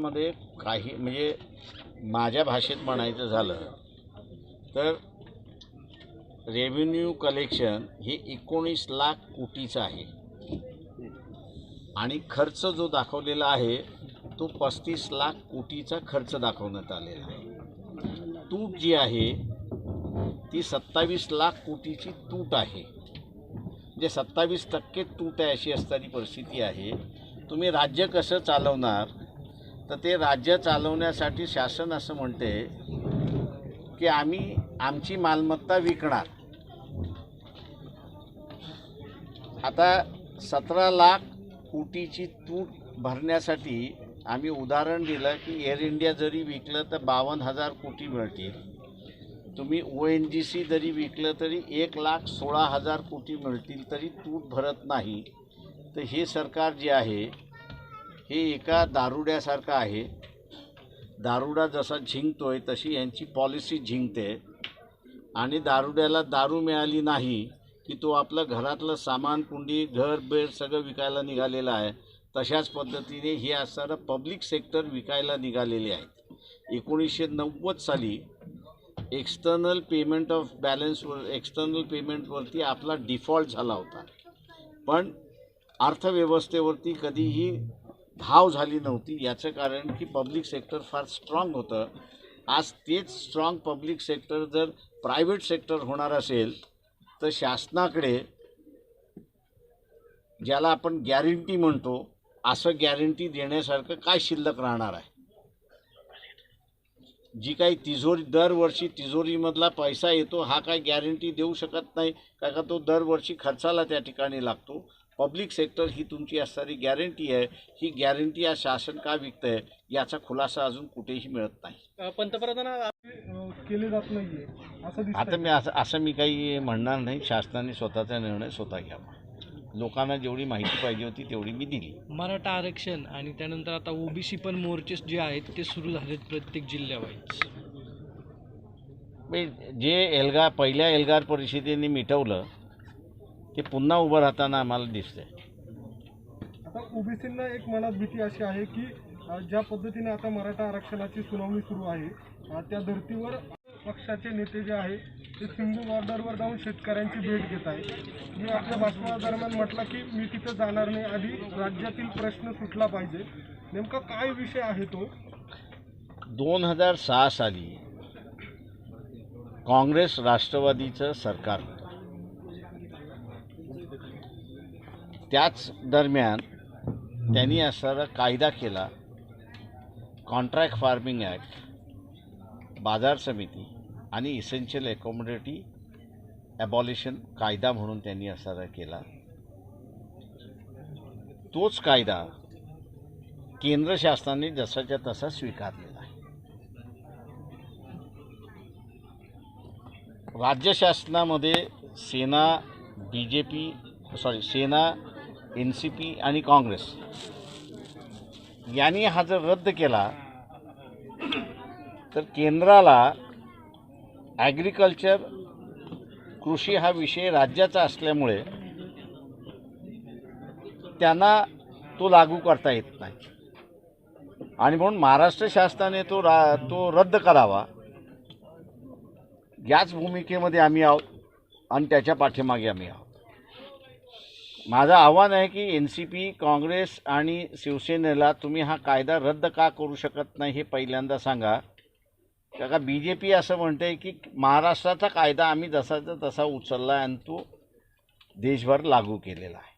महाराष्ट्रामध्ये काही म्हणजे माझ्या भाषेत म्हणायचं झालं तर रेव्हेन्यू कलेक्शन हे 19 लाख कोटीचं आहे आणि खर्च जो दाखवलेला आहे तो 35 लाख कोटीचा खर्च दाखवण्यात आलेला आहे। तूट जी आहे ती 27 लाख कोटीची तूट आहे, म्हणजे 27% तूट आहे अशी असणारी परिस्थिती आहे। तुम्ही राज्य कसं चालवणार, तर ते राज्य चालवण्यासाठी शासन असं म्हणते की आम्ही आमची मालमत्ता विकणार। आता 17 लाख कोटीची तूट भरण्यासाठी आम्ही उदाहरण दिलं की एअर इंडिया जरी विकलं तर 52,000 कोटी मिळतील, तुम्ही ONGC जरी विकलं तरी 1,16,000 कोटी मिळतील, तरी तूट भरत नाही। तर हे सरकार जे आहे हे एका दारुड्यासारखं आहे। दारुडा जसा झिंकतोय तशी यांची पॉलिसी झिंकते आणि दारुड्याला दारू मिळाली नाही की तो आपलं घरातलं सामान कुंडी घर बेड सगळं विकायला निघालेलं आहे। तशाच पद्धतीने हे असणारं पब्लिक सेक्टर विकायला निघालेले आहेत। 1990 साली एक्सटर्नल पेमेंट ऑफ बॅलन्सवर एक्सटर्नल पेमेंटवरती आपला डिफॉल्ट झाला होता, पण अर्थव्यवस्थेवरती कधीही धाव झाली नव्हती। याचं कारण की पब्लिक सेक्टर फार स्ट्रॉंग होतं। आज तेच स्ट्रॉंग पब्लिक सेक्टर जर प्रायव्हेट सेक्टर होणार असेल तर शासनाकडे ज्याला आपण गॅरंटी म्हणतो असं गॅरंटी देण्यासारखं काय शिल्लक राहणार आहे? जी काही तिजोरी दरवर्षी तिजोरीमधला पैसा येतो हा काय गॅरंटी देऊ शकत नाही, कारण तो दरवर्षी खर्चाला त्या ठिकाणी लागतो। पब्लिक सेक्टर ही तुमची असणारी गॅरंटी आहे, ही गॅरंटी आज शासन का विकतंय याचा खुलासा अजून कुठेही मिळत नाही। पंतप्रधान केले जात नाहीये असं दिसतंय। आता असं मी काही म्हणणार नाही, शासनाने स्वतःचा निर्णय स्वतः घ्यावा। लोकांना जेवढी माहिती पाहिजे होती तेवढी मी दिली। मराठा आरक्षण आणि त्यानंतर आता OBC पण मोर्चे जे आहेत ते सुरू झालेत प्रत्येक जिल्ह्यावाईज। जे पहिल्या एल्गार परिषदेने मिटवलं ते पुन्हा उभं राहताना आम्हाला दिसतंय। आता OBCंना एक मनात भीती अशी आहे की ज्या पद्धतीने आता मराठा आरक्षणाची सुनावणी सुरू आहे त्या धर्तीवर पक्षाचे नेते जे आहे ते सिंधू बॉर्डरवर जाऊन शेतकऱ्यांची भेट घेत आहे। मी आपल्या भाषणादरम्यान म्हटलं की मी तिथं जाणार नाही, आधी राज्यातील प्रश्न सुटला पाहिजे। नेमका काय विषय आहे तो? 2006 साली काँग्रेस राष्ट्रवादीचं सरकार होतं, त्याच दरम्यान त्यांनी असा कायदा केला कॉन्ट्रॅक्ट फार्मिंग ॲक्ट, बाजार समिती आणि इसेन्शियल ॲकोमोडेटी ॲबॉलिशन कायदा म्हणून त्यांनी असा केला। तोच कायदा केंद्र शासनाने जसाच्या तसा स्वीकारलेला आहे। राज्य शासनामध्ये सेना NCP आणि काँग्रेस यांनी हा जर रद्द केला तर केंद्राला ॲग्रिकल्चर कृषी हा विषय राज्याचा असल्यामुळे त्यांना तो लागू करता येत नाही आणि म्हणून महाराष्ट्र शासनाने तो रद्द करावा याच भूमिकेमध्ये आम्ही आहोत आणि त्याच्या पाठीमागे आम्ही आहोत। माझं आव्हान आहे की NCP काँग्रेस आणि शिवसेनेला तुम्ही हा कायदा रद्द का करू शकत नाही हे पहिल्यांदा सांगा। का BJP असं म्हणते की महाराष्ट्राचा कायदा आम्ही जसाचा तसा उचलला आणि तो देशभर लागू केलेला आहे।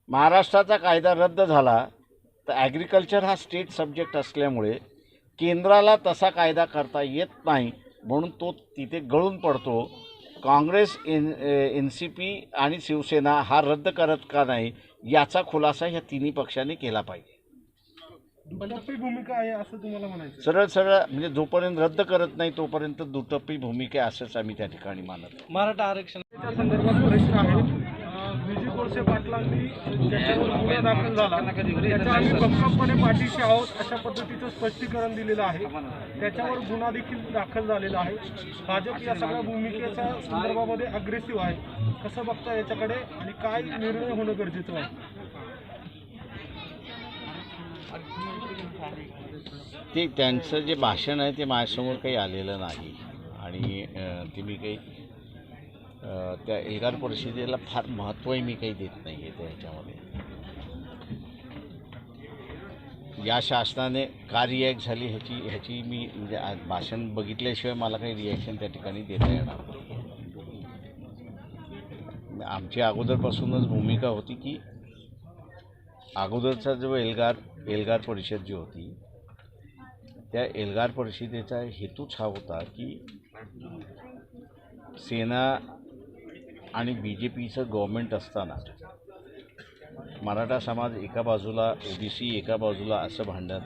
महाराष्ट्राचा कायदा रद्द झाला तर ॲग्रिकल्चर हा स्टेट सब्जेक्ट असल्यामुळे केंद्राला तसा कायदा करता येत नाही, म्हणून तो तिथे गळून पडतो। काँग्रेस NCP आणि शिवसेना हा रद्द करत का नाही याचा खुलासा ह्या तिन्ही पक्षांनी केला पाहिजे। दुटप्पी भूमिका आहे असं तुम्हाला म्हणायचं? सरळ म्हणजे जोपर्यंत रद्द करत नाही तोपर्यंत दुटप्पी भूमिका असंच आम्ही त्या ठिकाणी मानत। मराठा आरक्षणाच्या संदर्भात प्रश्न आहे। विजय कोळसे पाटलांनी ज्याच्यावर गुन्हा दाखल झाला त्याच्या आम्ही भक्कमपणे पाठीशी आहोत अशा पद्धतीचं स्पष्टीकरण दिलेलं आहे। त्याच्यावर गुन्हा देखील दाखल झालेला आहे। भाजप या सगळ्या भूमिकेच्या संदर्भामध्ये अग्रेसिव्ह आहे, कसं बघता याच्याकडे आणि काय निर्णय होणं गरजेचं आहे? ते त्यांचं जे भाषण आहे ते माझ्यासमोर काही आलेलं नाही आणि ते मी काही त्या एल्गार परिषदेला फार महत्त्वही मी काही देत नाही आहे त्याच्यामध्ये. या शासनाने का रिॲक्ट झाली ह्याची मी म्हणजे आज भाषण बघितल्याशिवाय मला काही रिॲक्शन त्या ठिकाणी देता येणार नाही. आमची अगोदरपासूनच भूमिका होती की अगोदरचा जो एल्गार परिषद जी होती त्या एल्गार परिषदेचा हेतूच हा होता की सेना आणि BJPचं गव्हर्नमेंट असताना मराठा समाज एका बाजूला, OBC एका बाजूला असं भांडण,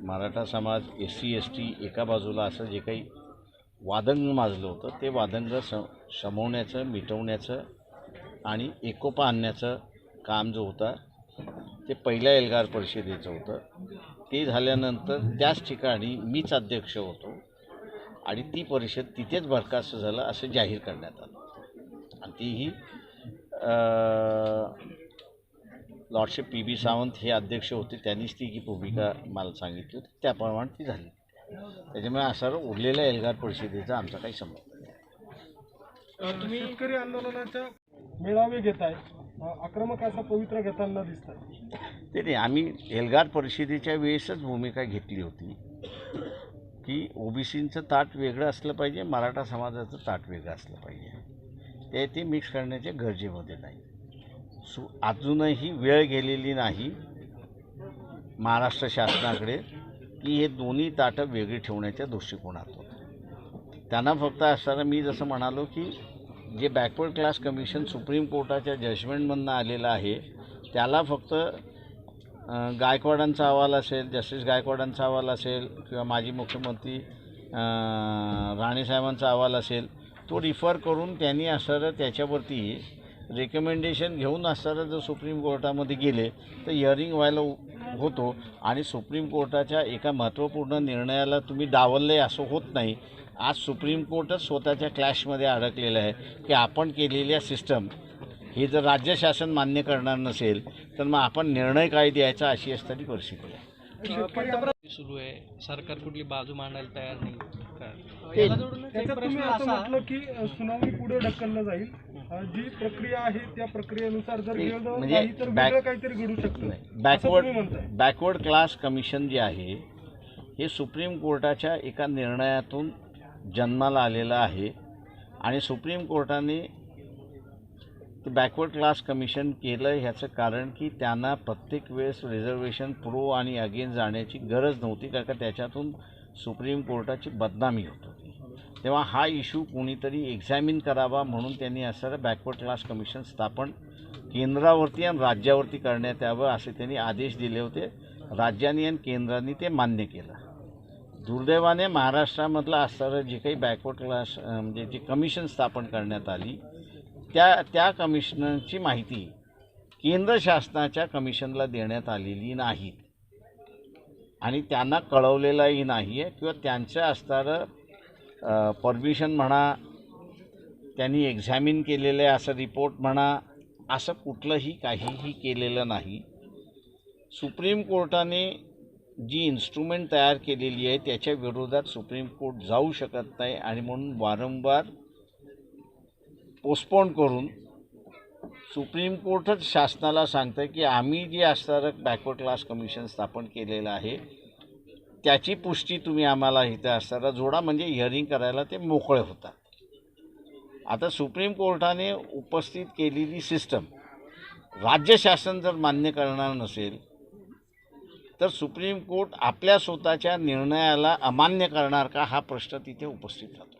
मराठा समाज SC ST एका बाजूला असं जे काही वादंग माजलं होतं ते वादंग शमवण्याचं, मिटवण्याचं आणि एकोपा आणण्याचं काम जो होता ते पहिल्या एल्गार परिषदेचं होतं. ते झाल्यानंतर त्याच ठिकाणी मीच अध्यक्ष होतो आणि ती परिषद तिथेच बरखास्त झालं असं जाहीर करण्यात आलं आणि तीही लॉर्डशिप PB सावंत हे अध्यक्ष होते, त्यांनीच ती भूमिका मला सांगितली होती, त्याप्रमाणे ती झाली. त्याच्यामुळे असा उरलेल्या एल्गार परिषदेचा आमचा काही संबंध नाही. तुम्ही शेतकरी आंदोलनाच्या मेळावे घेताय, आक्रमक असा पवित्रा घेताना दिसतात. ते नाही, आम्ही एल्गार परिषदेच्या वेळेसच भूमिका घेतली होती की OBCचं ताट वेगळं असलं पाहिजे, मराठा समाजाचं ताट वेगळं असलं पाहिजे. ते मिक्स करण्याच्या गरजेमध्ये नाही. अजूनही वेळ गेलेली नाही महाराष्ट्र शासनाकडे की हे दोन्ही ताटं वेगळी ठेवण्याच्या दृष्टिकोनातून. त्यांना फक्त असताना मी जसं म्हणालो की जे बॅकवर्ड क्लास कमिशन सुप्रीम कोर्टाच्या जजमेंटमधनं आलेलं आहे त्याला फक्त गायकवाडांचा अहवाल असेल, जस्टिस गायकवाडांचा अहवाल असेल किंवा माजी मुख्यमंत्री राणेसाहेबांचा अहवाल असेल तो रिफर करून त्यांनी असणारं त्याच्यावरती रेकमेंडेशन घेऊन असणारं जर सुप्रीम कोर्टामध्ये गेले तर हिअरिंग व्हायला होतो आणि सुप्रीम कोर्टाच्या एका महत्त्वपूर्ण निर्णयाला तुम्ही डावलले असं होत नाही. आज सुप्रीम कोर्टच स्वतःच्या क्लॅशमध्ये अडकलेलं आहे की आपण केलेल्या सिस्टम हे जर राज्य शासन मान्य करणार नसेल तर मग आपण निर्णय काय द्यायचा अशी असणारी परिस्थिती आहे. सुरू आहे, सरकार कुठली बाजू मांडायला तयार नाही. त्याच्यात तुम्ही असं म्हटलं की सुनावणी पुढे ढकललं जाईल, जी प्रक्रिया आहे त्या प्रक्रियेनुसार जर गेलं नाही तर वेगळं काहीतरी घडू शकतं. बॅकवर्ड क्लास कमिशन जे आहे हे सुप्रीम कोर्टाच्या एका निर्णयातून जन्माला आलेलं आहे आणि सुप्रीम कोर्टाने ते बॅकवर्ड क्लास कमिशन केलं ह्याचं कारण की त्यांना प्रत्येक वेळेस रिझर्वेशन प्रो आणि अगेन्स्ट जाण्याची गरज नव्हती, कारण का त्याच्यातून सुप्रीम कोर्टाची बदनामी होत होती. तेव्हा हा इश्यू कोणीतरी एक्झामिन करावा म्हणून त्यांनी असं बॅकवर्ड क्लास कमिशन स्थापन केंद्रावरती आणि राज्यावरती करण्यात यावं असे त्यांनी आदेश दिले होते. राज्यांनी आणि केंद्राने ते मान्य केलं. दुर्दैवाने महाराष्ट्रामधलं असणारं जे काही बॅकवर्ड क्लास म्हणजे जी कमिशन स्थापन करण्यात आली त्या कमिशनची माहिती केंद्र शासनाच्या कमिशनला देण्यात आलेली नाही आणि त्यांना कळवलेलंही नाही आहे किंवा त्यांचं असणारं परमिशन म्हणा, त्यांनी एक्झामिन केलेलं आहे असं रिपोर्ट म्हणा, असं कुठलंही काहीही केलेलं नाही. सुप्रीम कोर्टाने जी इन्स्ट्रुमेंट तयार केलेली आहे त्याच्या विरोधात सुप्रीम कोर्ट जाऊ शकत नाही आणि म्हणून वारंवार पोस्टपोन करून सुप्रीम कोर्टच शासनाला सांगतं की आम्ही जे असणारं बॅकवर्ड क्लास कमिशन स्थापन केलेलं आहे त्याची पुष्टी तुम्ही आम्हाला इथं असणारा जोडा, म्हणजे हिअरिंग करायला ते मोकळे होतात. आता सुप्रीम कोर्टाने उपस्थित केलेली सिस्टम राज्य शासन जर मान्य करणार नसेल तर सुप्रीम कोर्ट आपल्या स्वतःच्या निर्णयाला अमान्य करणार का हा प्रश्न तिथे उपस्थित राहतो.